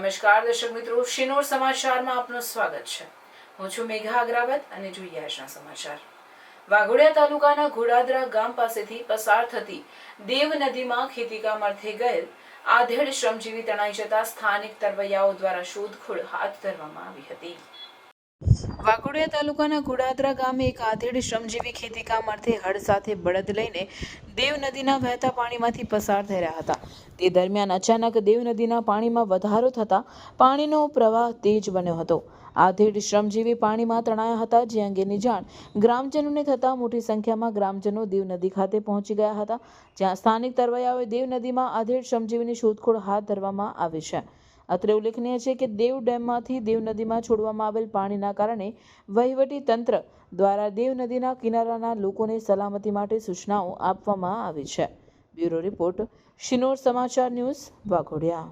નમસ્કાર દર્શક મિત્રો, શિનોર સમાચારમાં આપનું સ્વાગત છે. હું છું મેઘા અગ્રવાલ અને જોઈએ આજના સમાચાર. વાઘોડિયા તાલુકાના ઘોડાદરા ગામ પાસેથી પસાર થતી દેવ નદીમાં ખેતીકામ અર્થે ગયેલ આધેડ શ્રમજીવી તણાઈ જતા સ્થાનિક તરવૈયાઓ દ્વારા શોધખોળ હાથ ધરવામાં આવી હતી. વાઘોડિયા તાલુકાના ઘોડાદરા ગામે એક આધેડ શ્રમજીવી ખેતીકામ અર્થે હળ સાથે બળદ લઈને દેવ નદીના વહેતા પાણીમાંથી પસાર થઈ રહ્યા હતા. તે દરમિયાન અચાનક દેવ નદીના પાણીમાં વધારો થતા પાણીનો પ્રવાહ તેજ બન્યો હતો. આધેડ શ્રમજીવી પાણીમાં તણાયા હતા, જે અંગેની જાણ ગ્રામજનોને થતાં મોટી સંખ્યામાં ગ્રામજનો દેવ નદી ખાતે પહોંચી ગયા હતા, જ્યાં સ્થાનિક તરવૈયાઓએ દેવ નદીમાં આધેડ શ્રમજીવીની શોધખોળ હાથ ધરવામાં આવી છે. અત્રે ઉલ્લેખનીય છે કે દેવ ડેમમાંથી દેવ નદીમાં છોડવામાં આવેલ પાણીના કારણે વહીવટી તંત્ર દ્વારા દેવ નદીના કિનારાના લોકોને સલામતી માટે સૂચનાઓ આપવામાં આવી છે. બ્યુરો રિપોર્ટ, શિનોર સમાચાર ન્યૂઝ, વાઘોડિયા.